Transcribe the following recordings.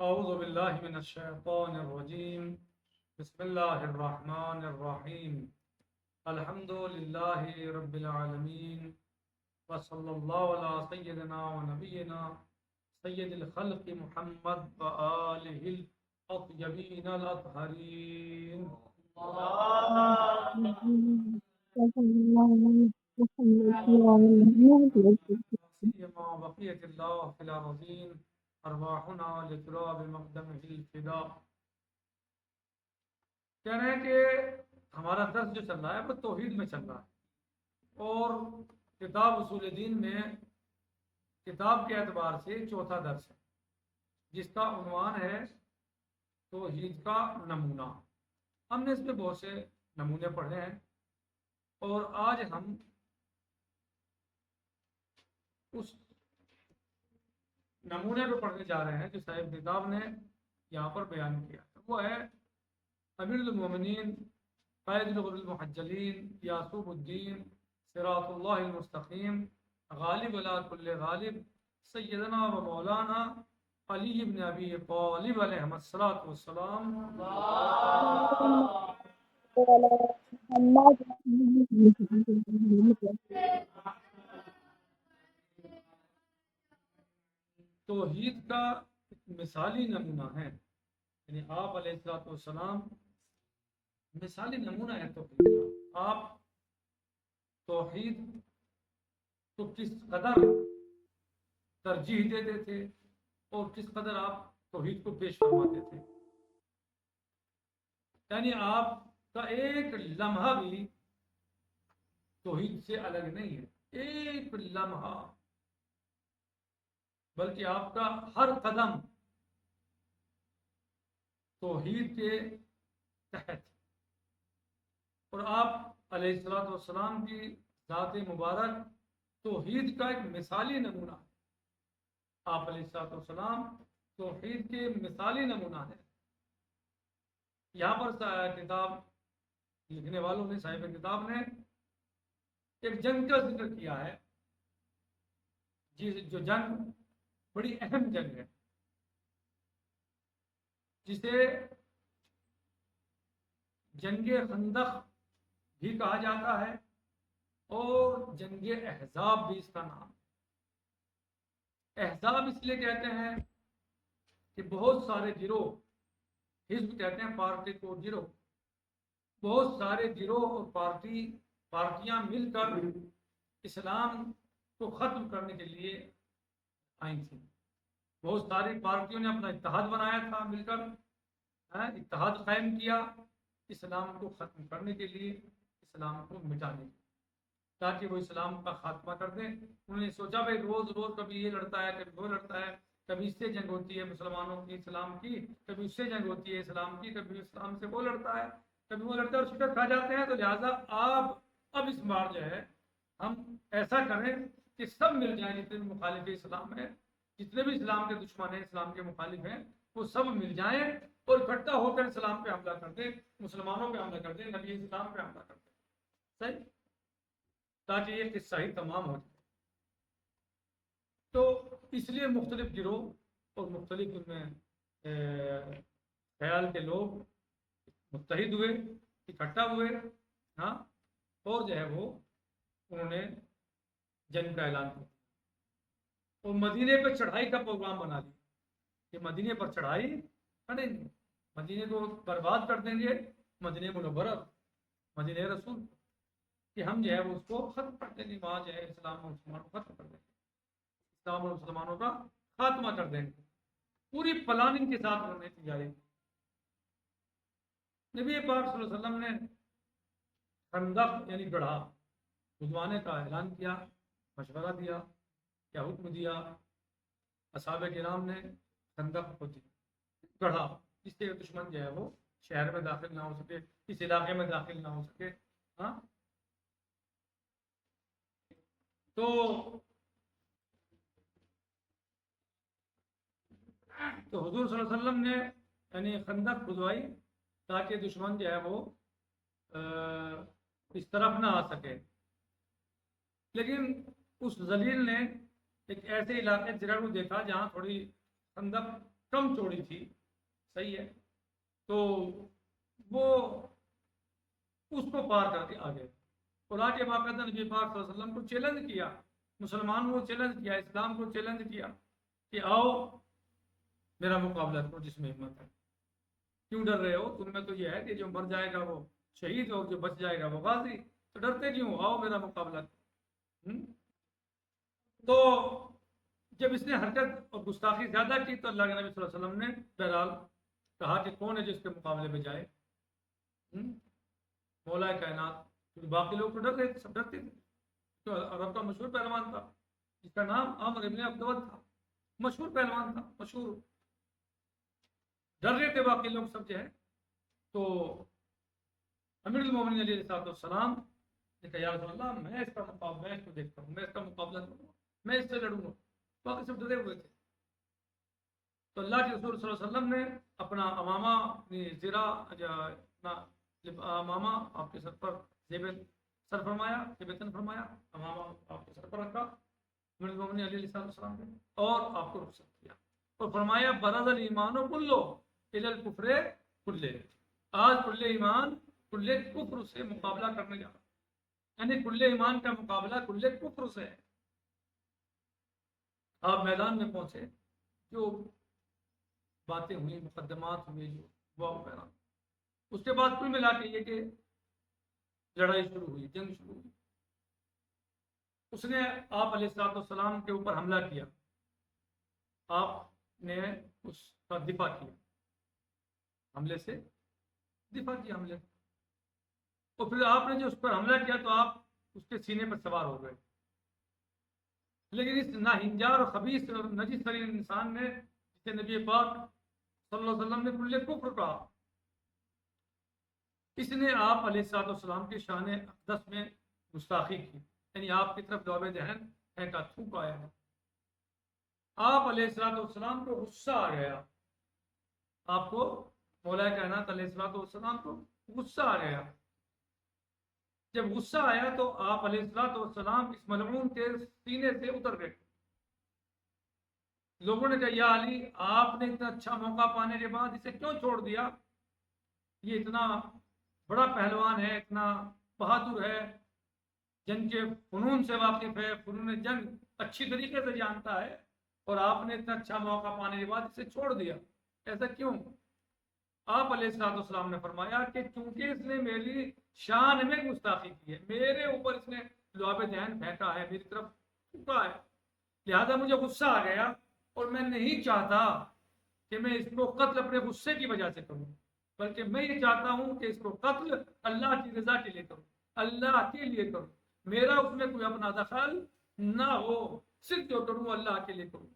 أعوذ بالله من الشيطان الرجيم. بسم الله الرحمن الرحيم. الحمد لله رب العالمين، وصلى الله على سيدنا ونبينا سيد الخلق محمد وآله الأطيبين الأطهرين سيما بقية الله في الأرضين أرواحنا لتراب مقدمه الفداء. کہہ رہے ہیں کہ ہمارا درس جو چل رہا ہے وہ توحید میں چل رہا ہے، اور کتاب اصول دین میں کتاب کے اعتبار سے چوتھا درس ہے، جس کا عنوان ہے توحید کا نمونہ. ہم نے اس میں بہت سے نمونے پڑھے ہیں، اور آج ہم اس نمونے کو پڑھنے جا رہے ہیں جو صاحب کتاب نے یہاں پر بیان کیا. وہ ہے امیر المومنین قائد الغر المحجلین یعقوب الدین صراط اللہ المستقیم غالب علی کل غالب سیدنا و مولانا علی بن ابی طالب علیہ الصلوۃ والسلام. توحید کا مثالی نمونہ ہے، یعنی آپ علیہ الصلوۃ والسلام مثالی نمونہ ہے توحید کا. آپ توحید کو کس قدر ترجیح دیتے تھے اور کس قدر آپ توحید کو پیش فرماتے تھے. یعنی آپ کا ایک لمحہ بھی توحید سے الگ نہیں ہے، ایک لمحہ، بلکہ آپ کا ہر قدم توحید کے تحت. اور آپ علیہ الصلوۃ والسلام کی ذات مبارک توحید کا ایک مثالی نمونہ ہے. آپ علیہ الصلوۃ والسلام توحید کے مثالی نمونہ ہے. یہاں پر کتاب لکھنے والوں نے، صاحب کتاب نے ایک جنگ کا ذکر کیا ہے، جو جنگ بڑی اہم جنگ ہے، جسے جنگ خندق بھی کہا جاتا ہے اور جنگ احزاب بھی اس کا نام ہے. احزاب اس لیے کہتے ہیں کہ بہت سارے گروہ، حزب کہتے ہیں پارٹی کو گروہ، بہت سارے گروہ اور پارٹیاں مل کر اسلام کو ختم کرنے کے لیے آئی تھیں. بہت ساری پارٹیوں نے اپنا اتحاد بنایا تھا، مل کر اتحاد قائم کیا اسلام کو ختم کرنے کے لیے، اسلام کو مٹانے کے لیے، تاکہ وہ اسلام کا خاتمہ کر دیں. انہوں نے سوچا بھائی روز روز کبھی یہ لڑتا ہے، کبھی وہ لڑتا ہے، کبھی اس سے جنگ ہوتی ہے مسلمانوں کی اسلام کی، کبھی اس سے جنگ ہوتی ہے اسلام کی، کبھی اسلام سے وہ لڑتا ہے، کبھی وہ لڑتا ہے اور شکست کھا جاتے ہیں. تو لہٰذا اب اس بار جو ہے ہم ایسا کریں کہ سب مل جائیں، جتنے بھی مخالف اسلام ہیں، جتنے بھی اسلام کے دشمن ہیں، اسلام کے مخالف ہیں، وہ سب مل جائیں اور اکٹھا ہو کر اسلام پہ حملہ کر دیں، مسلمانوں پہ حملہ کر دیں، نبی اسلام پہ حملہ کر دیں. صحیح، تاکہ یہ قصہ ہی تمام ہو جائے. تو اس لیے مختلف گروہ اور مختلف ان میں خیال کے لوگ متحد ہوئے، اکٹھا ہوئے، ہاں، اور جو ہے وہ انہوں نے جنگ کا اعلان کیا اور مدینے پہ چڑھائی کا پروگرام بنا لیا کہ مدینے پر چڑھائی کریں گے، مدینے کو برباد کر دیں گے، مدینے منورہ، مدینے رسول، کہ ہم جو ہے وہ اس کو ختم کر دیں گے، وہاں جو ہے اسلام اور مسلمانوں کو ختم کر دیں گے، اسلام اور مسلمانوں کا خاتمہ کر دیں گے. پوری پلاننگ کے ساتھ انہوں نے تیاری کی. نبی پاک صلی اللہ علیہ وسلم نے خندق یعنی گڑھا کھدوانے کا اعلان کیا، مشورہ دیا، کیا حکم دیا. اصحاب کرام نے خندق کو گڑھا جس سے دشمن جو ہے وہ شہر میں داخل نہ ہو سکے، اس علاقے میں داخل نہ ہو سکے. ہاں، تو حضور صلی اللہ علیہ وسلم نے یعنی خندق کھدوائی تاکہ دشمن جو ہے وہ اس طرف نہ آ سکے. لیکن اس ذلیل نے ایک ایسے علاقے جگہ کو دیکھا جہاں تھوڑی خندق کم چوڑی تھی، صحیح ہے، تو وہ اس کو پار کر کے آگے اور آ کے باقاعدہ نبی پاک صلی اللہ علیہ وسلم کو چیلنج کیا، مسلمانوں کو چیلنج کیا، اسلام کو چیلنج کیا کہ آؤ میرا مقابلہ کرو جس میں ہمت ہے، کیوں ڈر رہے ہو؟ تم میں تو یہ ہے کہ جو مر جائے گا وہ شہید اور جو بچ جائے گا وہ غازی، تو ڈرتے کیوں؟ آؤ میرا مقابلہ کرو۔ تو جب اس نے حرکت اور گستاخی زیادہ کی تو اللہ کے نبی صلی اللہ علیہ وسلم نے بہرحال کہا کہ کون ہے جو اس کے مقابلے میں جائے؟ مولا کائنات، کیونکہ باقی لوگ تو ڈر رہے تھے، سب ڈرتے تھے، تو عرب کا مشہور پہلوان تھا جس کا نام عمرو ابن عبدود تھا، مشہور پہلوان تھا، مشہور، ڈر رہے تھے باقی لوگ سب جو ہے۔ تو امیر المومنین علیہ السلام نے کہا یا رسول اللہ میں اس کا مقابلہ، میں اس کو دیکھتا ہوں، میں اس کا مقابلہ کروں گا، میں اس سے لڑوں گا، باقی سب ڈرے ہوئے تھے۔ تو اللہ کے رسول صلی اللہ علیہ وسلم نے اپنا امامہ، اپنی زرہ، اپنا امامہ آپ کے سر پر زیب سر فرمایا، زیب تن فرمایا، امامہ آپ کے سر پر رکھا امیر المومنین علیہ السلام نے، اور آپ کو رخصت کیا اور فرمایا برز الایمان کلو الی الکفر کلہ، آج کل ایمان کل کفر سے مقابلہ کرنے جا رہا، یعنی کل ایمان کا مقابلہ کل کفر سے ہے۔ آپ میدان میں پہنچے، جو باتیں ہوئی، مقدمات ہوئے، جو ہوا وغیرہ، اس کے بعد کل ملا کے یہ کہ لڑائی شروع ہوئی، جنگ شروع ہوئی، اس نے آپ علیہ الصلوۃ والسلام کے اوپر حملہ کیا، آپ نے اس کا دفاع کیا، حملے سے دفاع کیا، حملے، اور پھر آپ نے جو اس پر حملہ کیا تو آپ اس کے سینے پر سوار ہو گئے، لیکن اس ناہنجار اور خبیث اور نجس ترین انسان نے، جسے نبی پاک صلی اللہ علیہ وسلم نے کل کفر کہا، اس نے آپ علیہ الصلوۃ والسلام کی شان اقدس میں گستاخی کی، یعنی آپ کی طرف جواب دہن پھینکا، تھوک آیا ہے۔ آپ علیہ الصلوۃ والسلام کو غصہ آ گیا، آپ کو مولا کائنات علیہ الصلوۃ والسلام کو غصہ آ گیا۔ جب غصہ آیا تو آپ علیہ الصلوۃ والسلام اس ملعون کے سینے سے اتر گئے۔ لوگوں نے کہا یا علی، آپ نے اتنا اچھا موقع پانے کے بعد اسے کیوں چھوڑ دیا؟ یہ اتنا بڑا پہلوان ہے، اتنا بہادر ہے، جنگ کے فنون سے واقف ہے، فنون جنگ اچھی طریقے سے جانتا ہے، اور آپ نے اتنا اچھا موقع پانے کے بعد اسے چھوڑ دیا، ایسا کیوں؟ آپ علیہ الصلوۃ والسلام نے فرمایا کہ چونکہ اس نے میری شان میں گستاخی کی ہے، میرے اوپر اس نے لعاب دہن پھینکا ہے، میری طرف تھوکا ہے، لہذا مجھے غصہ آ گیا اور میں نہیں چاہتا کہ میں اس کو قتل اپنے غصے کی وجہ سے کروں، بلکہ میں یہ چاہتا ہوں کہ اس کو قتل اللہ کی رضا کے لیے کروں، اللہ کے لیے کروں، میرا اس میں کوئی اپنا دخل نہ ہو، صرف جو کروں اللہ کے لیے کروں۔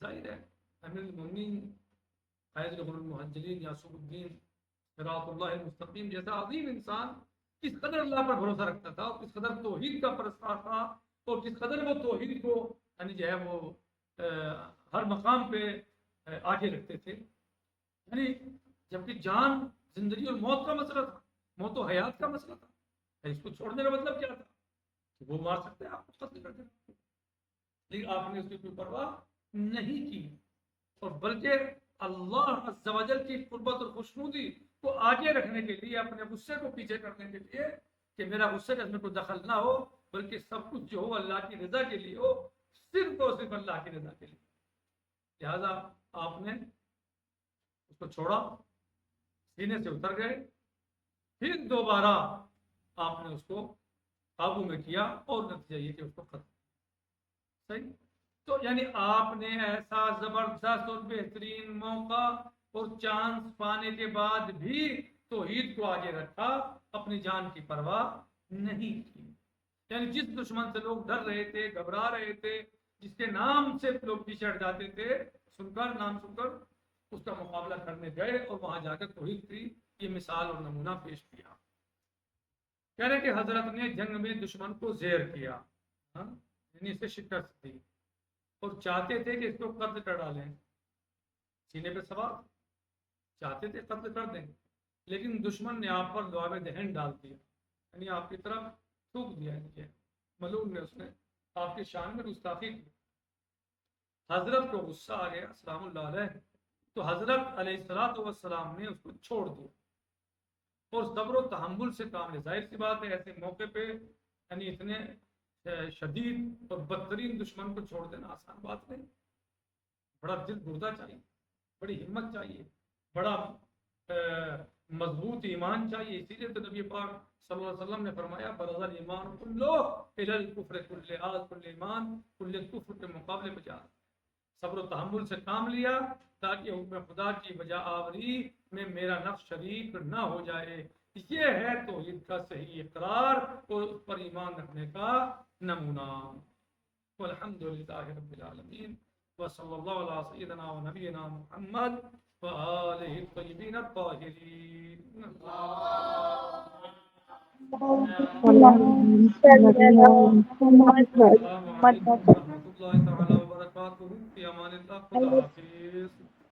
ظاہر ہے امیر المومنین قائد غر المحجلین یعصب الدین صراط اللہ المستقیم جیسا عظیم انسان کس قدر اللہ پر بھروسہ رکھتا تھا، اور کس قدر توحید کا پرستار تھا، اور کس قدر وہ توحید کو یعنی جو ہے وہ ہر مقام پہ آگے رکھتے تھے، یعنی جبکہ جان، زندگی اور موت کا مسئلہ تھا، موت و حیات کا مسئلہ تھا، اس کو چھوڑنے کا مطلب کیا تھا کہ وہ مار سکتے آپ کو، قتل کر دیں، لیکن آپ نے اس کی کوئی پرواہ نہیں کی، اور بلکہ اللہ عز و جل کی قربت اور خوشنودی کو آگے رکھنے کے لیے، اپنے غصے کو پیچھے کرنے کے لیے کہ میرا غصے کا اس میں کوئی دخل نہ ہو، بلکہ سب کچھ جو ہو اللہ کی رضا کے لیے ہو، صرف اور صرف اللہ کی رضا کے لیے، لہذا آپ نے اس کو چھوڑا، سینے سے اتر گئے، پھر دوبارہ آپ نے اس کو قابو میں کیا، اور نتیجہ یہ کہ اس کو قتل، صحیح۔ تو یعنی آپ نے ایسا زبردست اور بہترین موقع اور چانس پانے کے بعد بھی توحید کو آگے رکھا، اپنی جان کی پرواہ نہیں کی، یعنی جس دشمن سے لوگ ڈر رہے تھے، گھبرا رہے تھے، جس کے نام سے لوگ پیچھے ہٹ جاتے تھے، نام سن کر اس کا مقابلہ کرنے گئے، اور وہاں جا کر توحید کی یہ مثال اور نمونہ پیش کیا۔ کہہ رہے کہ حضرت نے جنگ میں دشمن کو زیر کیا، یعنی اسے شکست دی، اور چاہتے تھے کہ اس کو قتل کر ڈالیں، سینے پہ سوار چاہتے تھے قتل کر دیں، لیکن دشمن نے آپ پر لعاب دہن ڈال دیا، یعنی آپ کی طرف تھوک دیا، ملعون نے، اس نے آپ کی شان میں گستاخی کی، حضرت کو غصہ آ گیا سلام اللہ علیہ، تو حضرت علیہ الصلوۃ والسلام نے اس کو چھوڑ دیا اور صبر و تحمل سے کام لیا۔ ظاہر سی بات ہے ایسے موقع پہ یعنی اتنے شدید اور بدترین دشمن کو چھوڑ دینا آسان بات نہیں، بڑا دل گردہ چاہیے، بڑی ہمت چاہیے، بڑا مضبوط ایمان چاہیے۔ اسی لیے تو نبی پاک صلی اللہ علیہ وسلم نے فرمایا برز الایمان کلو الی الکفر کل آج کل ایمان کل کفر کے مقابلے میں جا، صبر و تحمل سے کام لیا تاکہ حکم خدا کی بجا آوری میں میرا نفس شریک نہ ہو جائے۔ یہ ہے توحید کا صحیح اقرار اور اس پر ایمان رکھنے کا نمونہ۔ والحمد للہ رب العالمین وصلی اللہ علی سیدنا و نبینا محمد وآلہ الطیبین الطاہرین۔ اللهم صل على محمد السلام وعلى علیکم ورحمۃ اللہ تعالی وبرکاتہ، فی امان اللہ، خدا حافظ۔